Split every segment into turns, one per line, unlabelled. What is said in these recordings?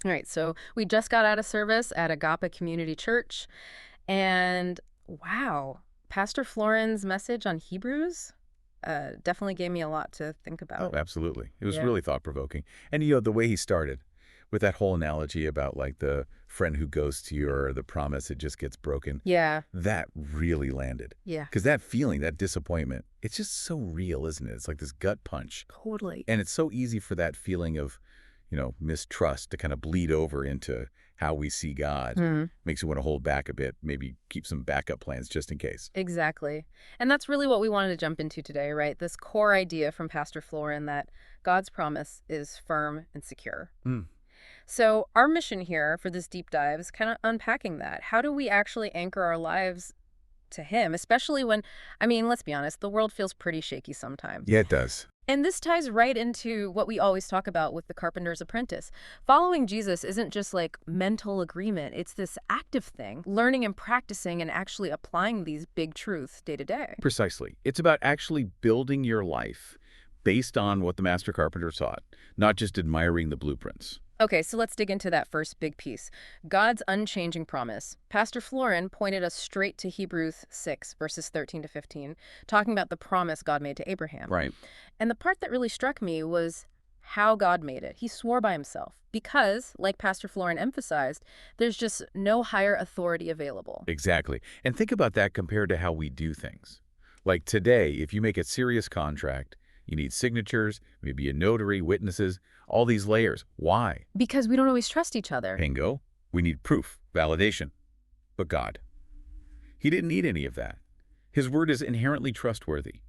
All right, so we just got out of service at Agape Community Church, and wow, Pastor Florin's message on Hebrews definitely gave me a lot to think
Oh,
about.
absolutely. It was
Yeah.
really thought-provoking. And, the way he started with that whole analogy about, like, the friend who goes to you or the promise that just gets broken,
Yeah,
that really landed.
yeah,
Because that feeling, that disappointment, it's just so real, isn't it? It's like this gut punch.
totally.
And it's so easy for that feeling of, mistrust to kind of bleed over into how we see God.
Hmm.
Makes you want to hold back a bit, maybe keep some backup plans just in case.
Exactly. And that's really what we wanted to jump into today, right? This core idea from Pastor Florin that God's promise is firm and secure.
Mm.
So, our mission here for this deep dive is kind of unpacking that. How do we actually anchor our lives to Him, especially when, I mean, let's be honest, the world feels pretty shaky sometimes.
Yeah, it does.
And this ties right into what we always talk about with the carpenter's apprentice. Following Jesus isn't just like mental agreement, it's this active thing, learning and practicing and actually applying these big truths day to day.
Precisely. It's about actually building your life based on what the master carpenter taught, not just admiring the blueprints.
Okay, so let's dig into that first big piece. God's unchanging promise. Pastor Florin pointed us straight to Hebrews 6, verses 13 to 15, talking about the promise God made to Abraham.
Right.
And the part that really struck me was how God made it. He swore by himself because, like Pastor Florin emphasized, there's just no higher authority available.
Exactly. And think about that compared to how we do things. Like today, if you make a serious contract, you need signatures, maybe a notary, witnesses, all these layers. Why?
Because we don't always trust each other.
Bingo. We need proof, validation. But God, he didn't need any of that. His word is inherently trustworthy.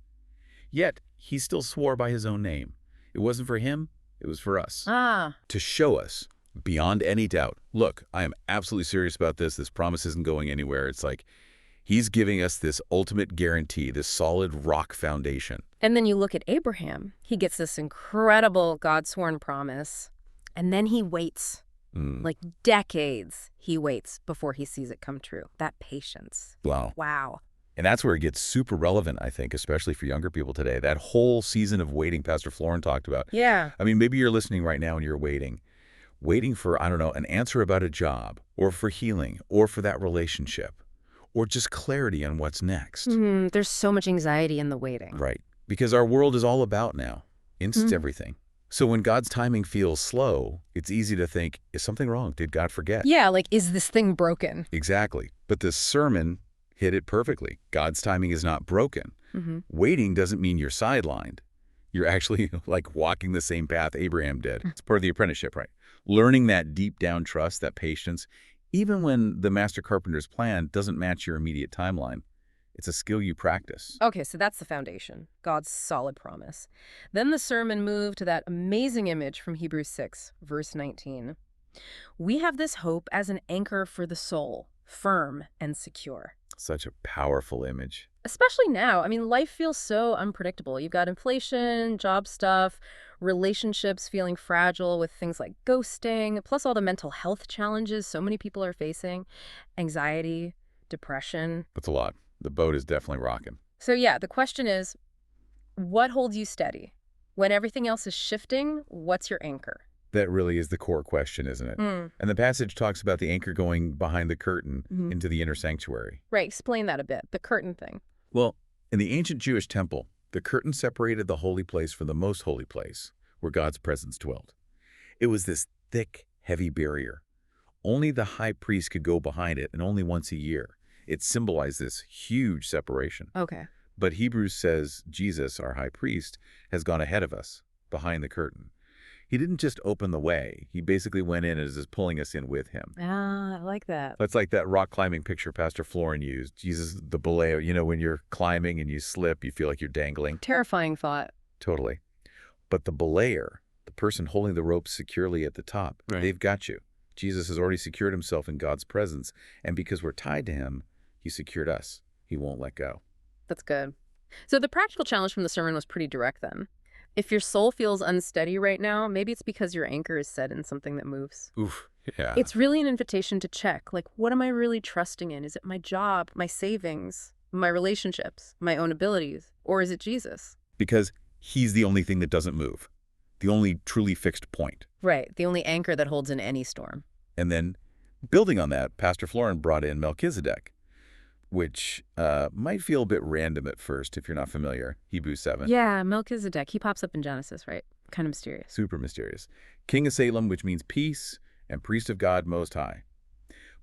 Yet, he still swore by his own name. It wasn't for him, it was for us.
Ah,
To show us, beyond any doubt, look, I am absolutely serious about this. This promise isn't going anywhere. It's like he's giving us this ultimate guarantee, this solid rock foundation.
and then you look at Abraham. He gets this incredible God-sworn promise, and then he waits.
Mm.
Like decades he waits before he sees it come true. That patience.
Wow.
Wow.
And that's where it gets super relevant, I think, especially for younger people today. That whole season of waiting Pastor Florin talked about.
Yeah.
I mean, maybe you're listening right now and you're waiting for, I don't know, an answer about a job, or for healing, or for that relationship, or just clarity on what's next.
There's so much anxiety in the waiting.
Right. Because our world is all about now. Instant everything. So when God's timing feels slow, it's easy to think, is something wrong? Did God forget?
Yeah, like, is this thing broken?
Exactly. But this sermon hit it perfectly. God's timing is not broken. Waiting doesn't mean you're sidelined. You're actually like walking the same path Abraham did. It's part of the apprenticeship, right? Learning that deep down trust, that patience, even when the master carpenter's plan doesn't match your immediate timeline. It's a skill you practice.
Okay, so that's the foundation, God's solid promise. Then the sermon moved to that amazing image from Hebrews 6, verse 19. We have this hope as an anchor for the soul, firm and secure.
Such a powerful image.
Especially now. I mean, life feels so unpredictable. You've got inflation, job stuff, relationships feeling fragile with things like ghosting, plus all the mental health challenges so many people are facing, anxiety, depression.
That's a lot. The boat is definitely rocking.
So yeah, the question is, what holds you steady? When everything else is shifting, what's your anchor?
That really is the core question, isn't it? And the passage talks about the anchor going behind the curtain into the inner sanctuary.
Right, explain that a bit, the curtain thing.
Well, in the ancient Jewish temple, the curtain separated the holy place from the most holy place, where God's presence dwelt. It was this thick, heavy barrier. Only the high priest could go behind it, and only once a year. It symbolized this huge separation.
Okay.
But Hebrews says Jesus, our high priest, has gone ahead of us, behind the curtain. He didn't just open the way. He basically went in and is pulling us in with him.
Ah, I like that.
That's like that rock climbing picture Pastor Florin used. Jesus, the belay, when you're climbing and you slip, you feel like you're dangling.
Terrifying thought.
Totally. But the belayer, the person holding the rope securely at the top, they've got you. Jesus has already secured himself in God's presence, and because we're tied to him, he secured us. He won't let go.
That's good. So the practical challenge from the sermon was pretty direct then. If your soul feels unsteady right now, maybe it's because your anchor is set in something that moves.
Oof, yeah.
It's really an invitation to check, like, what am I really trusting in? Is it my job, my savings, my relationships, my own abilities, or is it Jesus?
Because he's the only thing that doesn't move. the only truly fixed point.
Right, the only anchor that holds in any storm.
And then, building on that, Pastor Florin brought in Melchizedek, which might feel a bit random at first if you're not familiar. Hebrews 7.
Yeah, Melchizedek. He pops up in Genesis, right? Kind of mysterious.
Super mysterious. King of Salem, which means peace, and priest of God Most High.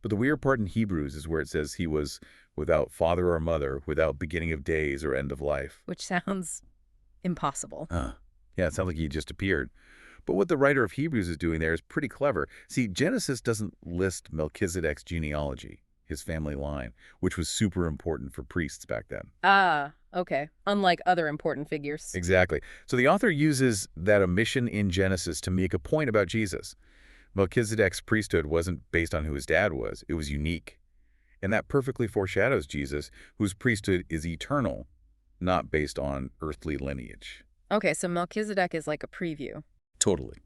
But the weird part in Hebrews is where it says he was without father or mother, without beginning of days or end of life.
Which sounds impossible.
Yeah, it sounds like he just appeared. But what the writer of Hebrews is doing there is pretty clever. See, Genesis doesn't list Melchizedek's genealogy, his family line, which was super important for priests back then.
Ah, okay. Unlike other important figures.
Exactly. So the author uses that omission in Genesis to make a point about Jesus. Melchizedek's priesthood wasn't based on who his dad was. It was unique. And that perfectly foreshadows Jesus, whose priesthood is eternal, not based on earthly lineage.
Okay, so Melchizedek is like a preview.
Totally.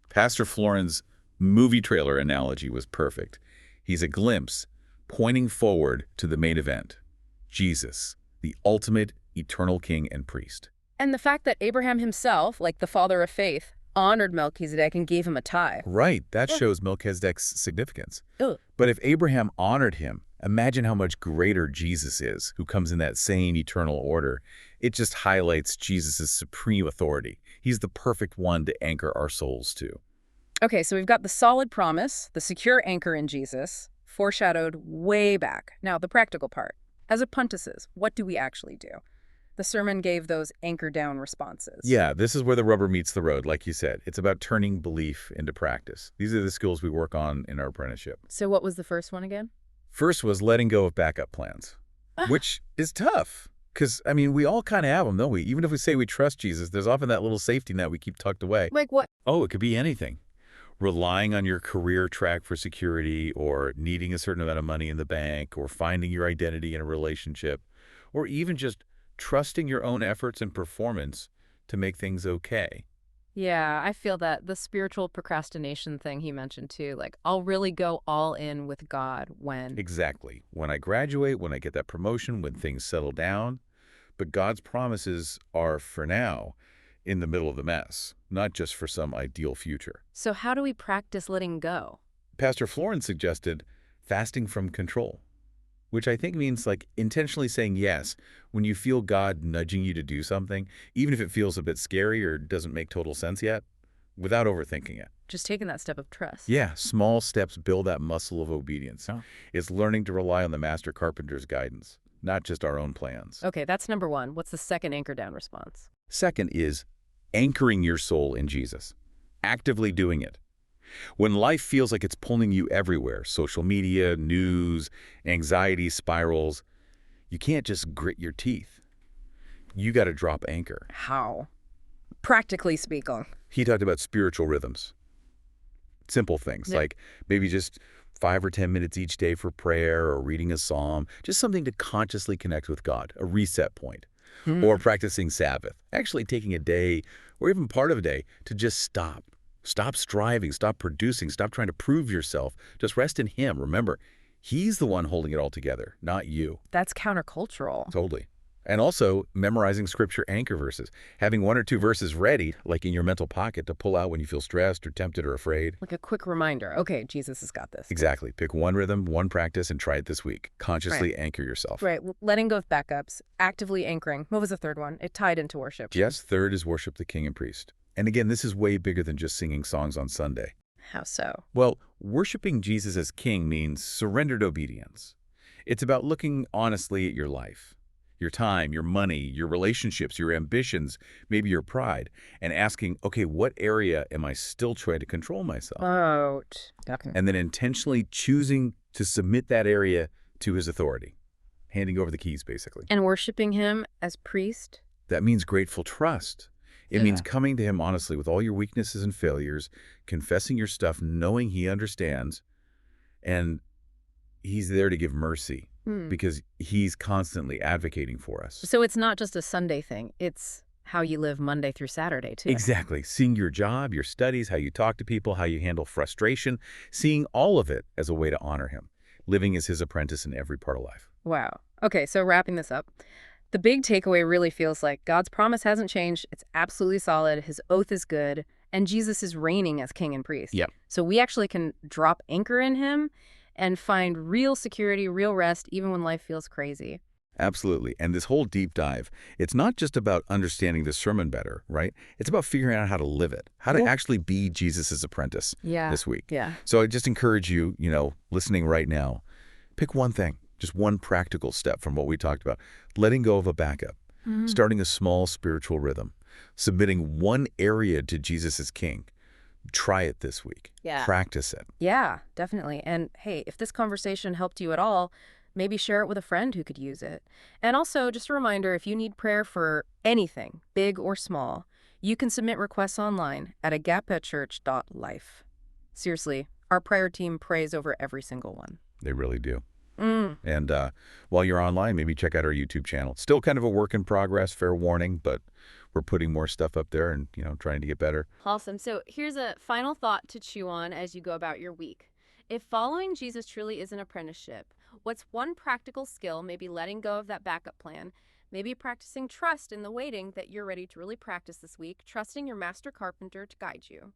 Pastor Florin's movie trailer analogy was perfect. He's a glimpse pointing forward to the main event, Jesus, the ultimate eternal king and priest.
And the fact that Abraham himself, like the father of faith, honored Melchizedek and gave him a tie.
Right, that shows Melchizedek's significance.
Ugh.
But if Abraham honored him, imagine how much greater Jesus is, who comes in that same eternal order. It just highlights Jesus' supreme authority. He's the perfect one to anchor our souls to.
Okay, so we've got the solid promise, the secure anchor in Jesus, foreshadowed way back. Now, the practical part. As apprentices, what do we actually do? The sermon gave those anchor-down responses.
Yeah, this is where the rubber meets the road, like you said. It's about turning belief into practice. These are the skills we work on in our apprenticeship.
So what was the first one again?
First was letting go of backup plans, which is tough. Because, I mean, we all kind of have them, don't we? Even if we say we trust Jesus, there's often that little safety net we keep tucked away.
Like what?
Oh, it could be anything. Relying on your career track for security, or needing a certain amount of money in the bank, or finding your identity in a relationship, or even just trusting your own efforts and performance to make things okay.
Yeah, I feel that. The spiritual procrastination thing he mentioned too. Like, I'll really go all in with God when...
Exactly. When I graduate, when I get that promotion, when things settle down. But God's promises are, for now, in the middle of the mess, not just for some ideal future.
So how do we practice letting go?
Pastor Florin suggested fasting from control, which I think means like intentionally saying yes when you feel God nudging you to do something, even if it feels a bit scary or doesn't make total sense yet, without overthinking it.
Just taking that step of trust.
Yeah, small steps build that muscle of obedience.
Oh.
It's learning to rely on the master carpenter's guidance, not just our own plans.
Okay, that's number one. What's the second anchor down response?
Second is anchoring your soul in Jesus, actively doing it. When life feels like it's pulling you everywhere, social media, news, anxiety spirals, you can't just grit your teeth. You got to drop anchor.
How? Practically speaking.
He talked about spiritual rhythms. Simple things like maybe just 5 or 10 minutes each day for prayer or reading a psalm, just something to consciously connect with God, a reset point. Or practicing Sabbath, actually taking a day or even part of a day to just stop. Stop striving, stop producing, stop trying to prove yourself. Just rest in Him. Remember, He's the one holding it all together, not you.
That's countercultural.
Totally. And also memorizing scripture anchor verses. Having 1 or 2 verses ready, like in your mental pocket, to pull out when you feel stressed or tempted or afraid.
Like a quick reminder. Okay, Jesus has got this.
Exactly. Pick one rhythm, one practice, and try it this week. Consciously anchor yourself.
Right. Letting go of backups. Actively anchoring. What was the third one? It tied into worship.
Yes, third is worship the king and priest. And again, this is way bigger than just singing songs on Sunday.
How so?
Well, worshiping Jesus as king means surrendered obedience. It's about looking honestly at your life, your time, your money, your relationships, your ambitions, maybe your pride, and asking, okay, what area am I still trying to control myself?
Okay.
And then intentionally choosing to submit that area to His authority, handing over the keys, basically.
And worshiping Him as priest?
That means grateful trust. It means coming to Him honestly with all your weaknesses and failures, confessing your stuff, knowing He understands, and He's there to give mercy because He's constantly advocating for us.
So it's not just a Sunday thing. It's how you live Monday through Saturday, too.
Exactly. Seeing your job, your studies, how you talk to people, how you handle frustration, seeing all of it as a way to honor Him, living as His apprentice in every part of life.
Wow. Okay, so wrapping this up. The big takeaway really feels like God's promise hasn't changed. It's absolutely solid. His oath is good. And Jesus is reigning as king and priest.
Yep.
So we actually can drop anchor in him and find real security, real rest, even when life feels crazy.
Absolutely. And this whole deep dive, it's not just about understanding the sermon better, right? It's about figuring out how to live it, how to actually be Jesus's apprentice this week.
Yeah.
So I just encourage you, listening right now, pick one thing, just one practical step from what we talked about. Letting go of a backup, starting a small spiritual rhythm, submitting one area to Jesus as king. Try it this week.
Yeah.
Practice it.
Yeah, definitely. And hey, if this conversation helped you at all, maybe share it with a friend who could use it. And also, just a reminder, if you need prayer for anything, big or small, you can submit requests online at agapechurch.life. Seriously, our prayer team prays over every single one.
They really do.
Mm.
And while you're online, maybe check out our YouTube channel. Still kind of a work in progress, fair warning, but we're putting more stuff up there and, trying to get better.
Awesome. So here's a final thought to chew on as you go about your week. If following Jesus truly is an apprenticeship, what's one practical skill, maybe letting go of that backup plan, maybe practicing trust in the waiting that you're ready to really practice this week, trusting your master carpenter to guide you?